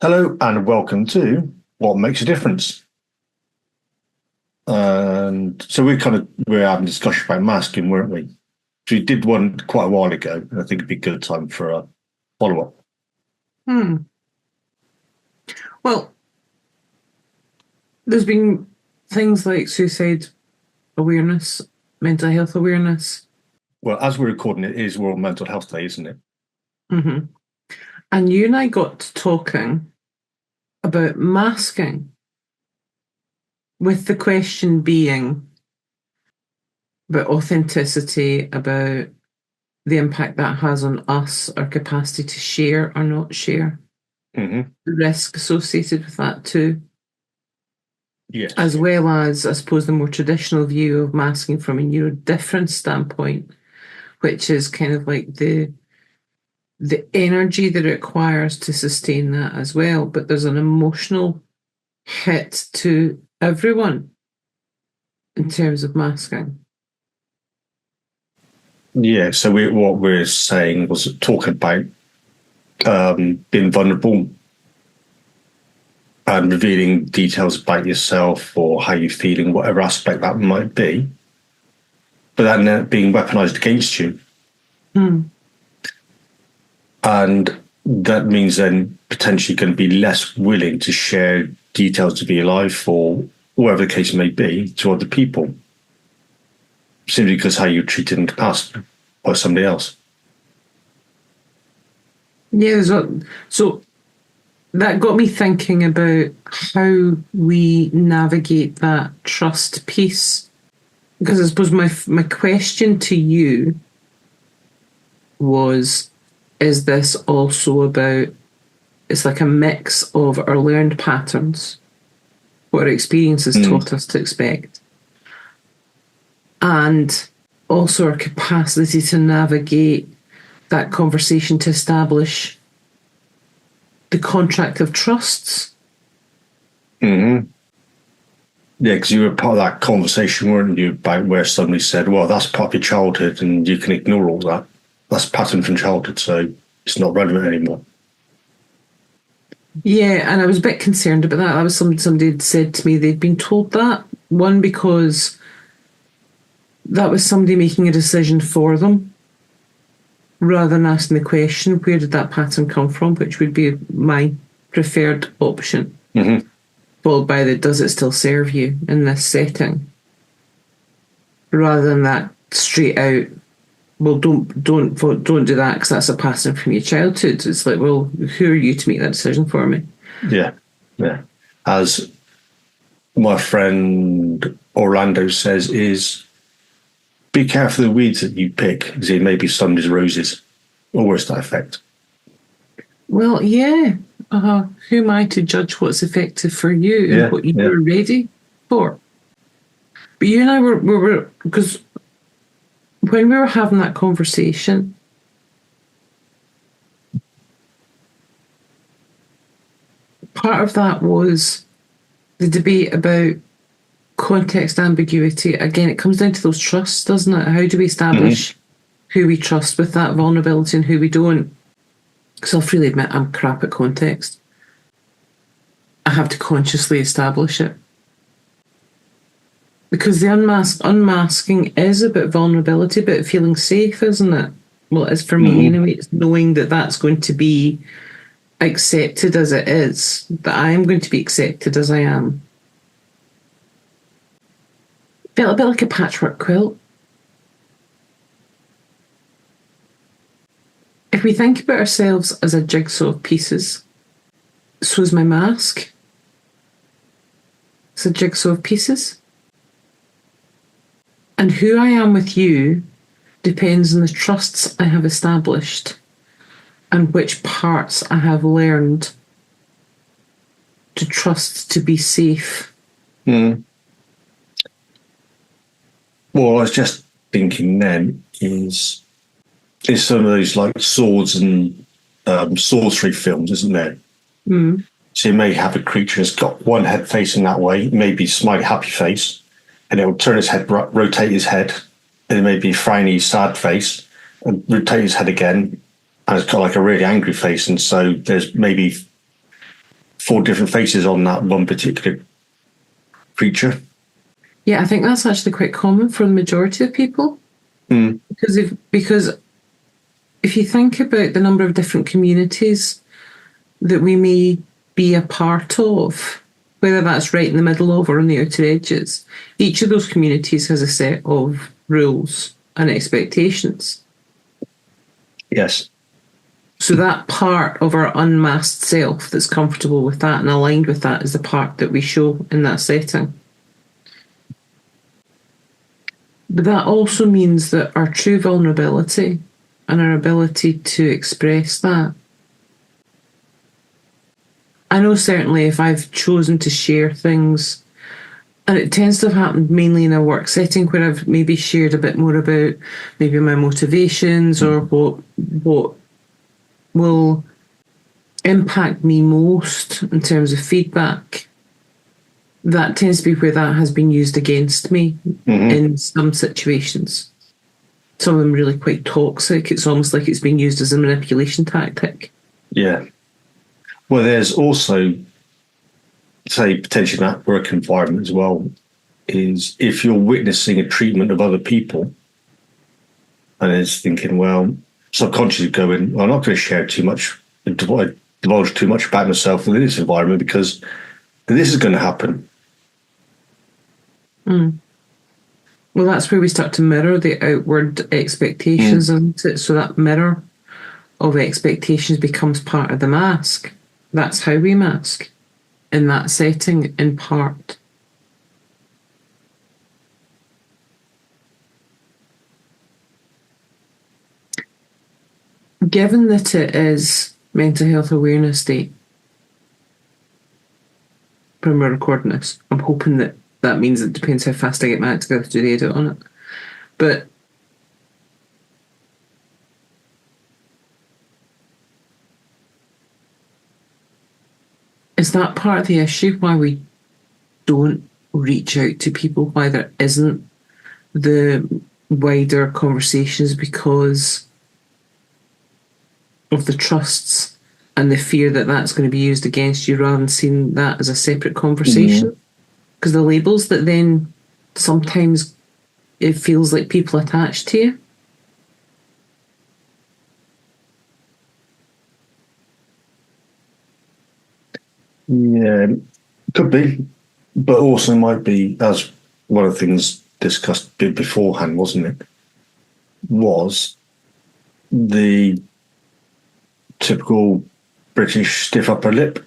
Hello and welcome to What Makes a Difference. And so we're having a discussion about masking, weren't we? So we did one quite a while ago, and I think it'd be a good time for a follow-up. Well, there's been things like suicide awareness, mental health awareness. Well, as we're recording, it is World Mental Health Day, isn't it? Mm-hmm. And you and I got talking about masking, with the question being about authenticity, about the impact that has on us, our capacity to share or not share, the risk associated with that too. Yes. As well as, I suppose, the more traditional view of masking from a neurodifference standpoint, which is kind of like the energy that it requires to sustain that as well. But there's an emotional hit to everyone in terms of masking. Yeah, so what we're saying was talking about being vulnerable and revealing details about yourself or how you're feeling, whatever aspect that might be, but then being weaponized against you. And that means then potentially going to be less willing to share details of your life or whatever the case may be to other people, simply because how you're treated in the past by somebody else. Yeah, so that got me thinking about how we navigate that trust piece. Because I suppose my question to you was, is this also about, it's like a mix of our learned patterns, what our experiences taught us to expect, and also our capacity to navigate that conversation to establish the contract of trusts. Yeah, because you were part of that conversation, weren't you, about where somebody said, well, that's part of your childhood and you can ignore all that. That's a pattern from childhood, so it's not relevant anymore. Yeah, and I was a bit concerned about that. That was somebody had said to me they'd been told that. One, because that was somebody making a decision for them, rather than asking the question, where did that pattern come from, which would be my preferred option. Followed by the, does it still serve you in this setting? Rather than that straight out, well, don't do that because that's a pattern from your childhood. It's like, well, who are you to make that decision for me? Yeah. As my friend Orlando says, is be careful of the weeds that you pick, because it may be somebody's roses, or worse to that effect. Well, yeah. Who am I to judge what's effective for you and what you're ready for? But you and I were because when we were having that conversation, part of that was the debate about context ambiguity. Again, it comes down to those trusts, doesn't it? How do we establish who we trust with that vulnerability and who we don't? Because I'll freely admit I'm crap at context. I have to consciously establish it. Because the unmasking is about vulnerability, but feeling safe, isn't it? Well, it is for me anyway. It's knowing that that's going to be accepted as it is, that I am going to be accepted as I am. Felt a bit like a patchwork quilt. If we think about ourselves as a jigsaw of pieces, so is my mask. It's a jigsaw of pieces. And who I am with you depends on the trusts I have established and which parts I have learned to trust to be safe. Well, I was just thinking then is some of those like swords and sorcery films, isn't there? So you may have a creature that's got one head facing that way, maybe smiley happy face, and it will turn his head, rotate his head, and it may be frowny sad face, and rotate his head again, and it's got like a really angry face. And so there's maybe 4 different faces on that one particular creature. Yeah, I think that's actually quite common for the majority of people. Because if you think about the number of different communities that we may be a part of, whether that's right in the middle of or on the outer edges, each of those communities has a set of rules and expectations. Yes. So that part of our unmasked self that's comfortable with that and aligned with that is the part that we show in that setting. But that also means that our true vulnerability and our ability to express that. I know certainly if I've chosen to share things, and it tends to have happened mainly in a work setting where I've maybe shared a bit more about maybe my motivations or what will impact me most in terms of feedback, that tends to be where that has been used against me in some situations. Some of them really quite toxic. It's almost like it's being used as a manipulation tactic. Yeah. Well, there's also, say, potentially that work environment as well, is if you're witnessing a treatment of other people and it's thinking, well, subconsciously going, well, I'm not going to share too much, divulge too much about myself in this environment because this is going to happen. Well, that's where we start to mirror the outward expectations, isn't it? So that mirror of expectations becomes part of the mask. That's how we mask in that setting, in part. Given that it is Mental Health Awareness Day, when we're recording this, I'm hoping that means it depends how fast I get my act together to do the edit on it. But is that part of the issue why we don't reach out to people, why there isn't the wider conversations, because of the trusts and the fear that that's going to be used against you rather than seeing that as a separate conversation? Because the labels that then sometimes it feels like people attach to you. Yeah, could be, but also might be, as one of the things discussed beforehand, wasn't it? Was the typical British stiff upper lip.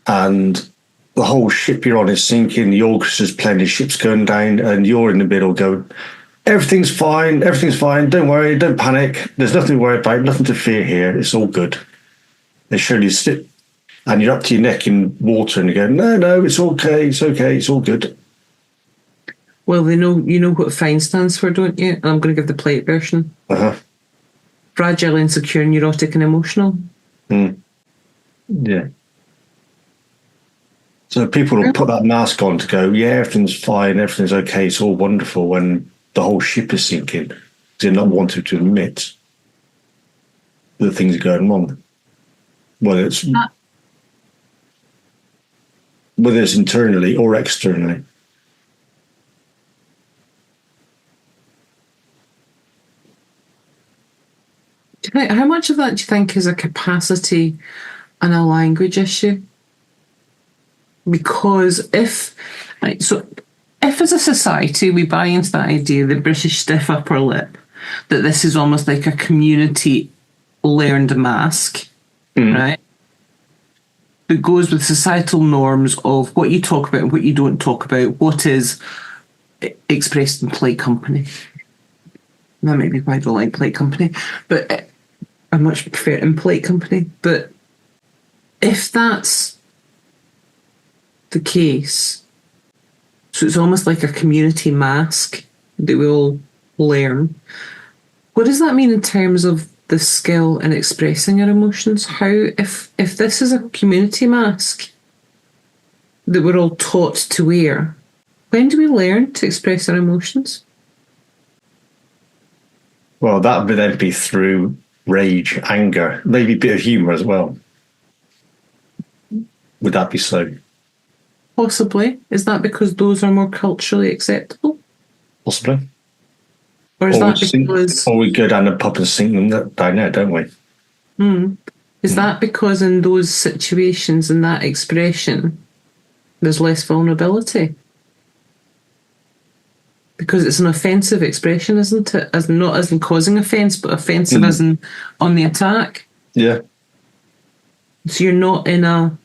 And the whole ship you're on is sinking, the orchestra's playing, the ship's going down, and you're in the middle going, everything's fine, don't worry, don't panic, there's nothing to worry about, nothing to fear here, it's all good. They show you sit, and you're up to your neck in water, and you go, no, it's okay, it's all good. Well, you know what F.I.N.E stands for, don't you? I'm going to give the plate version. Fragile, insecure, neurotic, and emotional. Yeah. So people will put that mask on to go, yeah, everything's fine, everything's okay, it's all wonderful, when the whole ship is sinking. They're not wanting to admit that things are going wrong. Whether it's internally or externally. How much of that do you think is a capacity and a language issue? Because if as a society we buy into that idea, the British stiff upper lip, that this is almost like a community learned mask, right? That goes with societal norms of what you talk about and what you don't talk about, what is expressed in polite company. That might be why I don't like polite company, but I much prefer impolite company. But if that's the case, so it's almost like a community mask that we all learn. What does that mean in terms of the skill in expressing our emotions? How, if this is a community mask that we're all taught to wear, when do we learn to express our emotions? Well, that would then be through rage, anger, maybe a bit of humour as well. Would that be so? Possibly. Is that because those are more culturally acceptable? Possibly. Or is that because... Or we go down the pub and sing them down there, don't we? Is that because in those situations, in that expression, there's less vulnerability? Because it's an offensive expression, isn't it? As not as in causing offence, but offensive as in on the attack. Yeah. So you're not in a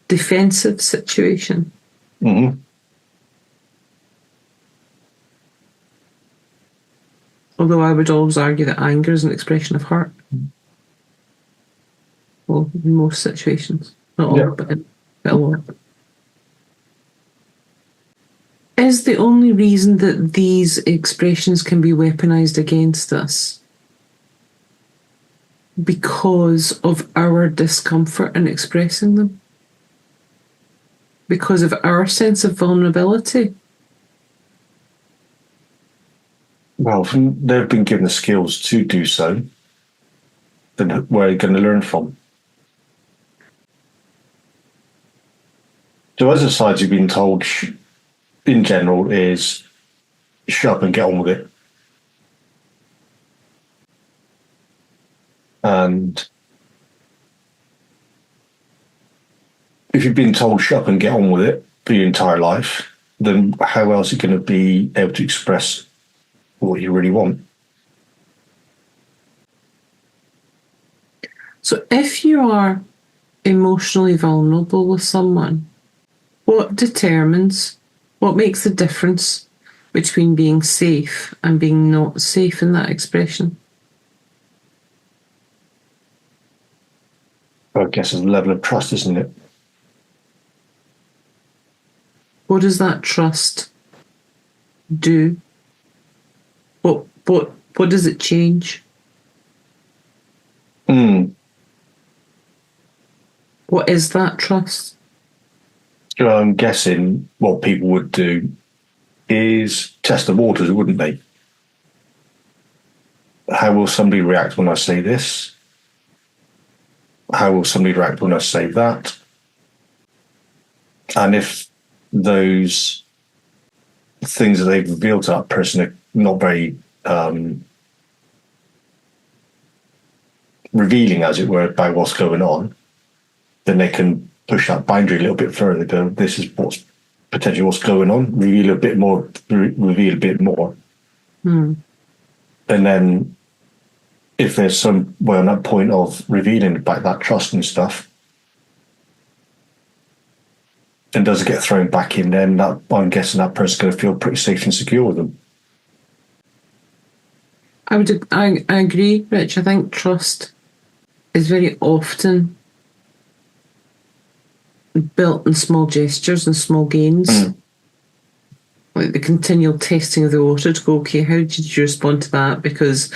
defensive situation. Mm-hmm. Although I would always argue that anger is an expression of hurt. Well, in most situations. Not all, but a lot. Is the only reason that these expressions can be weaponized against us because of our discomfort in expressing them? Because of our sense of vulnerability? Well, they've been given the skills to do so. Then where are they going to learn from? So as a society, you've been told, in general, is shut up and get on with it. And if you've been told shut up and get on with it for your entire life, then how else are you going to be able to express what you really want? So if you are emotionally vulnerable with someone, what makes the difference between being safe and being not safe in that expression? I guess it's a level of trust, isn't it? What does that trust do? What does it change? What is that trust? I'm guessing what people would do is test the waters, wouldn't they? How will somebody react when I say this? How will somebody react when I say that? And if those things that they've revealed to that person are not very revealing, as it were, about what's going on, then they can push that boundary a little bit further. Go, this is what's potentially what's going on. Reveal a bit more. And then, if there's some way on that point of revealing about that trust and stuff, and does it get thrown back in, then I'm guessing that person's going to feel pretty safe and secure with them. I agree, Rich. I think trust is very often built in small gestures and small gains. Like the continual testing of the water to go, okay, how did you respond to that? Because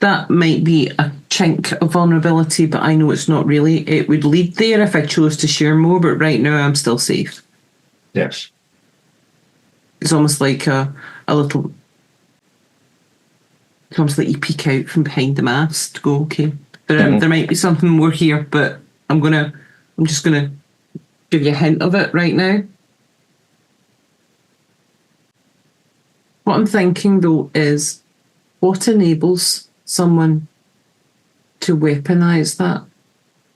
that might be a chink of vulnerability, but I know it's not really. It would lead there if I chose to share more, but right now I'm still safe. Yes. It's almost like a little... It's almost like you peek out from behind the mask to go, okay, there might be something more here, but I'm just gonna give you a hint of it right now. What I'm thinking though is, what enables someone to weaponize that?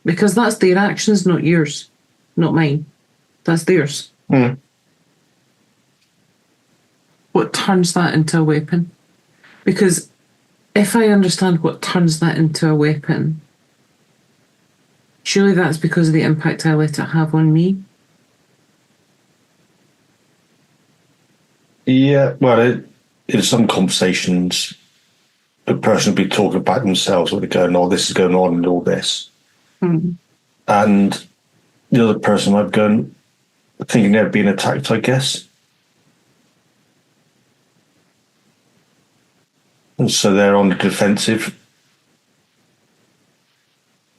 Because that's their actions, not yours, not mine. That's theirs. What turns that into a weapon? Because if I understand what turns that into a weapon, surely that's because of the impact I let it have on me. Yeah, well, in some conversations, the person will be talking about themselves, what they're going, oh, this is going on and all this. And the other person might go, thinking they're being attacked, I guess. And so they're on the defensive.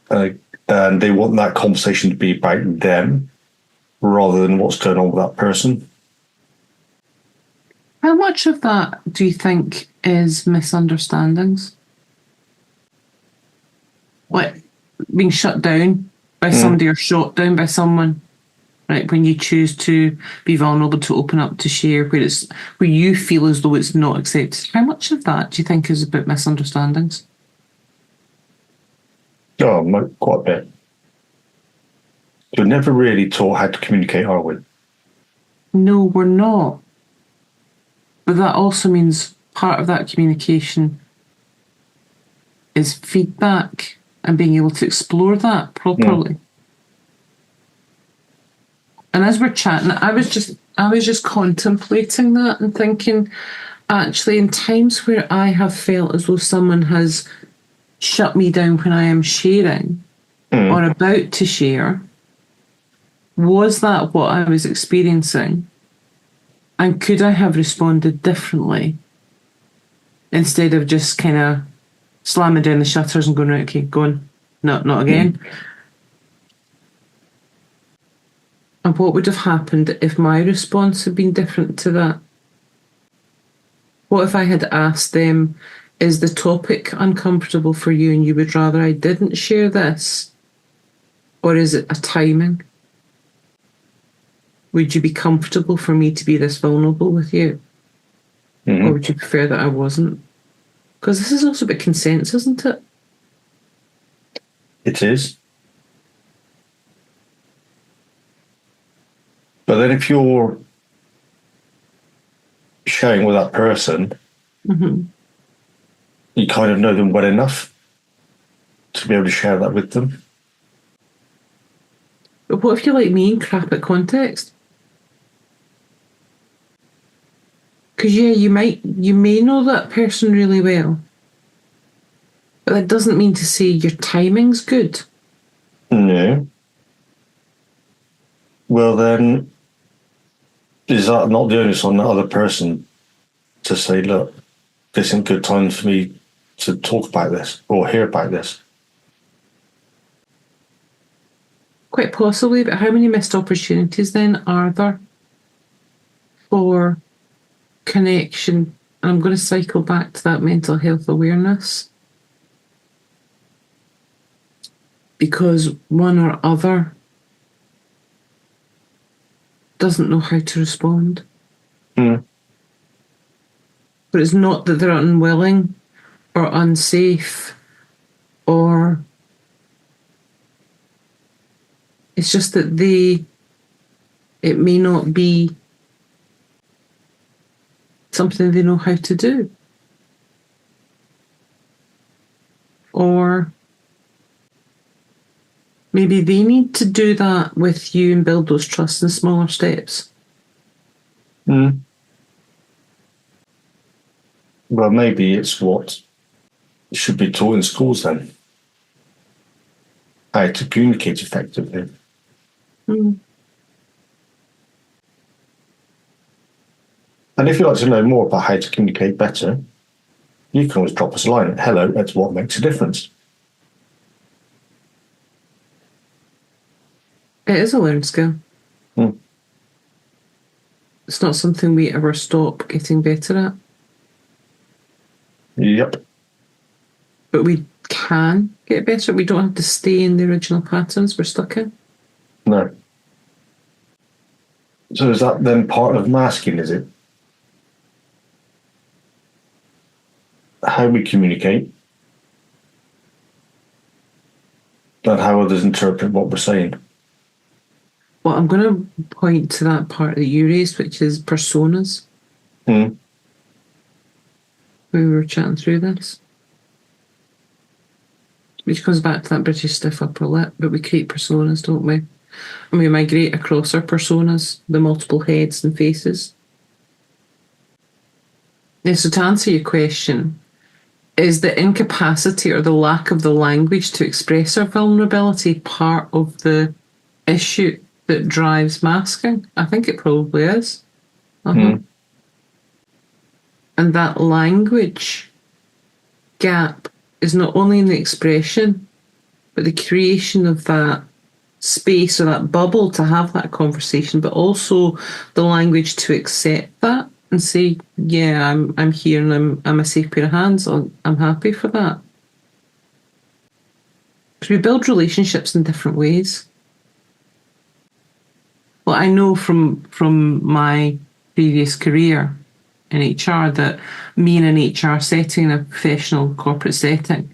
And they want that conversation to be about them rather than what's going on with that person. How much of that do you think is misunderstandings? Like being shut down by somebody or shot down by someone right? When you choose to be vulnerable, to open up, to share, where you feel as though it's not accepted. How much of that do you think is about misunderstandings? Oh, quite a bit. We're never really taught how to communicate, are we? No, we're not. But that also means part of that communication is feedback and being able to explore that properly. And as we're chatting, I was just contemplating that and thinking, actually, in times where I have felt as though someone has shut me down when I am sharing or about to share, was that what I was experiencing? And could I have responded differently instead of just kind of slamming down the shutters and going, right, okay, going, not again? And what would have happened if my response had been different to that? What if I had asked them, is the topic uncomfortable for you and you would rather I didn't share this? Or is it a timing? Would you be comfortable for me to be this vulnerable with you? Or would you prefer that I wasn't? Because this is also about consent, isn't it? It is. But then if you're sharing with that person, you kind of know them well enough to be able to share that with them. But what if you're like me and crap at context? Because you may know that person really well, but that doesn't mean to say your timing's good. No. Well, then, is that not the onus on the other person to say, look, this isn't a good time for me to talk about this or hear about this? Quite possibly, but how many missed opportunities then are there for connection? And I'm going to cycle back to that mental health awareness. Because one or other doesn't know how to respond. But it's not that they're unwilling or unsafe, or it's just that it may not be something they know how to do. Or maybe they need to do that with you and build those trusts in smaller steps. Well, maybe it's what should be taught in schools then. How to communicate effectively. And if you'd like to know more about how to communicate better, you can always drop us a line at hello@whatmakes a difference. It is a learned skill. It's not something we ever stop getting better at. Yep. But we can get better. We don't have to stay in the original patterns we're stuck in. No. So is that then part of masking, is it? How we communicate and how others interpret what we're saying. Well, I'm going to point to that part that you raised, which is personas. We were chatting through this. Which comes back to that British stiff upper lip, but we create personas, don't we? And we migrate across our personas, the multiple heads and faces. Yeah, so to answer your question, is the incapacity or the lack of the language to express our vulnerability part of the issue that drives masking? I think it probably is. And that language gap is not only in the expression, but the creation of that space or that bubble to have that conversation, but also the language to accept that and say, yeah, I'm here and I'm a safe pair of hands. I'm happy for that. Because we build relationships in different ways. Well, I know from my previous career in HR that me in an HR setting, in a professional corporate setting,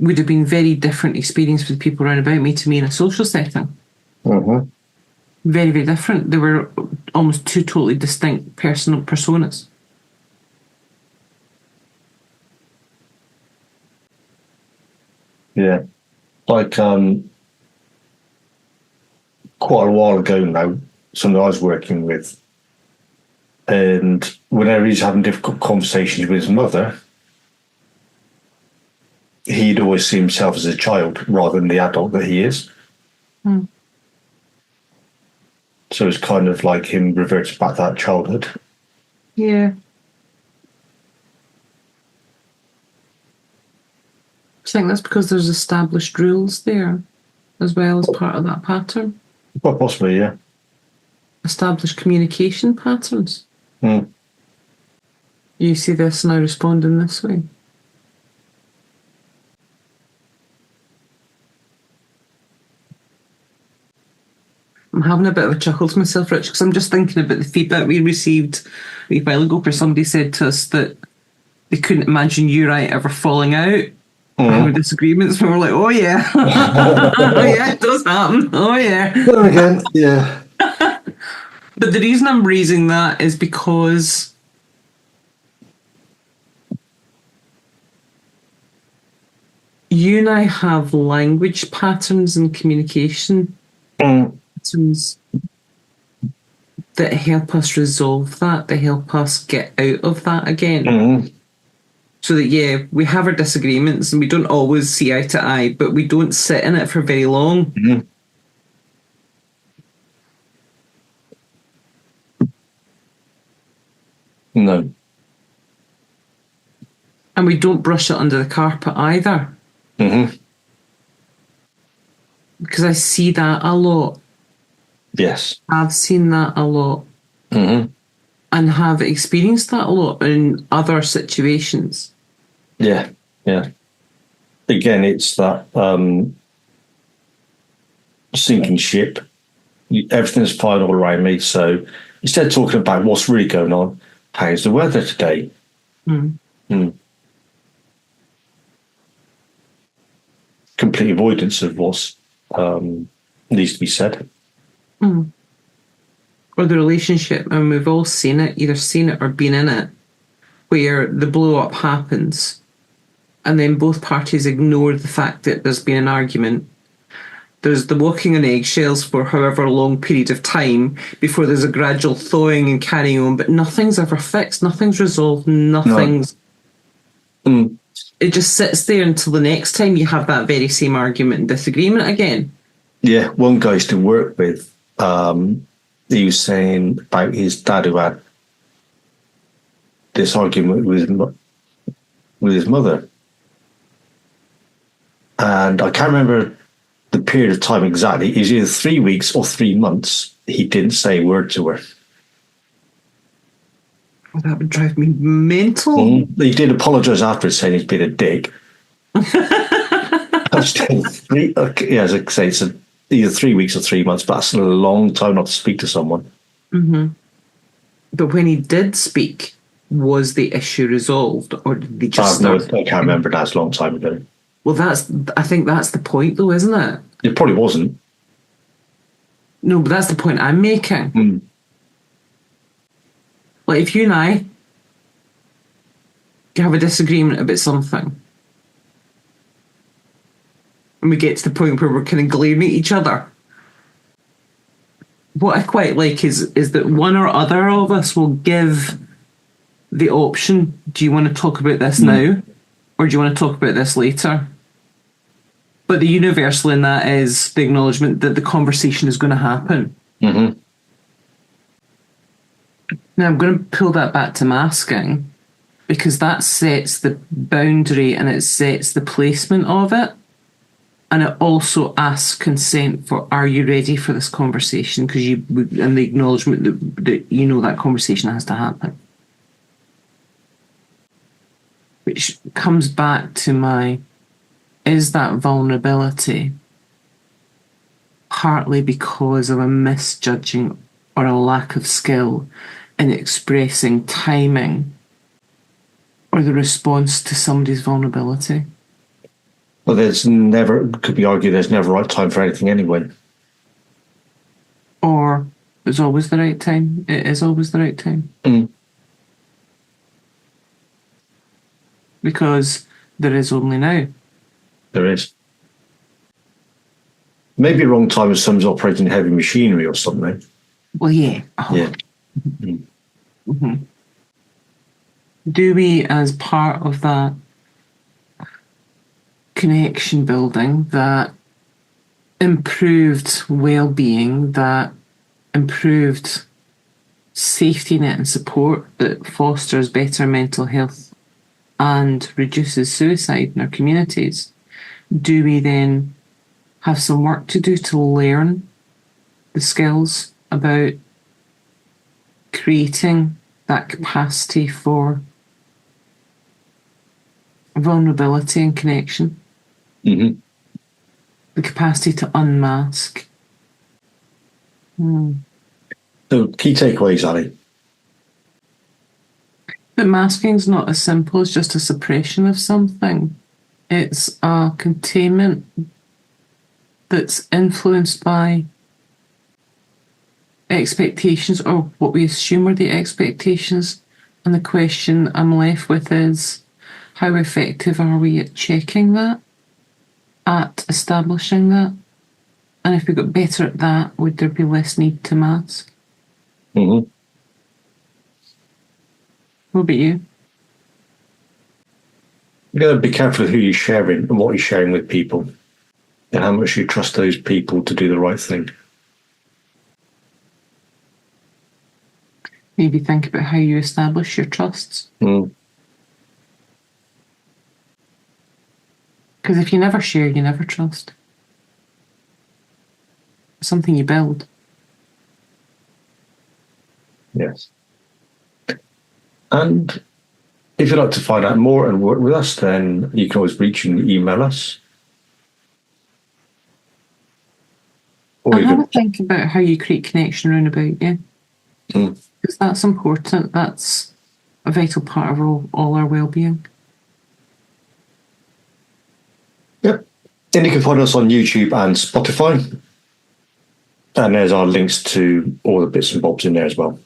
would have been very different experience for the people around about me to me in a social setting. Mm-hmm. Very, very different. They were almost two totally distinct personal personas. Yeah. Like quite a while ago now, someone I was working with, and whenever he's having difficult conversations with his mother, he'd always see himself as a child rather than the adult that he is. Hmm. So it's kind of like him reverts back to that childhood. Yeah. I think that's because there's established rules there as well as part of that pattern. Well, possibly, yeah. Established communication patterns. Mm. You see this and I respond in this way. I'm having a bit of a chuckle to myself, Rich, because I'm just thinking about the feedback we received a while ago where somebody said to us that they couldn't imagine you and I ever falling out or having disagreements. And we were like, oh yeah. Oh yeah, it does happen. Oh yeah. Then again, yeah. But the reason I'm raising that is because you and I have language patterns and communication patterns that help us resolve that help us get out of that again. So that, yeah, we have our disagreements and we don't always see eye to eye, but we don't sit in it for very long. No. And we don't brush it under the carpet either. Because I see that a lot. Yes. I've seen that a lot. And have experienced that a lot in other situations. Yeah, yeah. Again, it's that sinking ship. Everything's fine all around me. So instead of talking about what's really going on, how's the weather today? Complete avoidance of what needs to be said. Or the relationship, and we've all seen it, either seen it or been in it, where the blow up happens and then both parties ignore the fact that there's been an argument. There's the walking on eggshells for however long period of time before there's a gradual thawing and carrying on, but nothing's ever fixed, nothing's resolved, nothing's... No. It just sits there until the next time you have that very same argument and disagreement again. Yeah, one guy I used to work with, he was saying about his dad who had this argument with his mother. And I can't remember the period of time exactly. It was either 3 weeks or 3 months. He didn't say a word to her. Well, that would drive me mental. He did apologise afterwards, saying he's been a dick. As I say, it's either 3 weeks or 3 months, but that's a long time not to speak to someone. But when he did speak, was the issue resolved, or did they just I can't remember. That's a long time ago. Well, I think that's the point, though, isn't it? It probably wasn't. No, but that's the point I'm making. Like, if you and I have a disagreement about something, and we get to the point where we're kind of glaring at each other, what I quite like is that one or other of us will give the option, do you want to talk about this now, or do you want to talk about this later? But the universal in that is the acknowledgement that the conversation is going to happen. Now I'm going to pull that back to masking, because that sets the boundary and it sets the placement of it. And it also asks consent for, are you ready for this conversation? Because and the acknowledgement that you know that conversation has to happen. Which comes back to is that vulnerability partly because of a misjudging or a lack of skill in expressing timing or the response to somebody's vulnerability. Well, could be argued there's never a right time for anything anyway. Or it's always the right time. It is always the right time. Because there is only now. There is. Maybe wrong time if someone's operating heavy machinery or something. Well, yeah. Yeah. Mm-hmm. Do we, as part of that connection building, that improved well-being, that improved safety net and support that fosters better mental health and reduces suicide in our communities, do we then have some work to do to learn the skills about creating that capacity for vulnerability and connection? Mm-hmm. The capacity to unmask. So, key takeaways, Ali. But masking's not as simple as just a suppression of something. It's a containment that's influenced by expectations, or what we assume are the expectations. And the question I'm left with is, how effective are we at checking that, at establishing that? And if we got better at that, would there be less need to mask? Mm-hmm. What about you? You've got to be careful who you're sharing and what you're sharing with people, and how much you trust those people to do the right thing. Maybe think about how you establish your trusts. Because if you never share, you never trust. It's something you build. Yes. And if you'd like to find out more and work with us, then you can always reach and email us. Or and have a think about how you create connection around about you. Because that's important. That's a vital part of all our well-being. Yep. And you can find us on YouTube and Spotify. And there's our links to all the bits and bobs in there as well.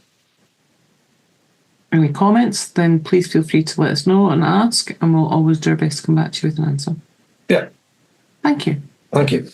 Any comments, then please feel free to let us know and ask, and we'll always do our best to come back to you with an answer. Yeah. Thank you. Thank you.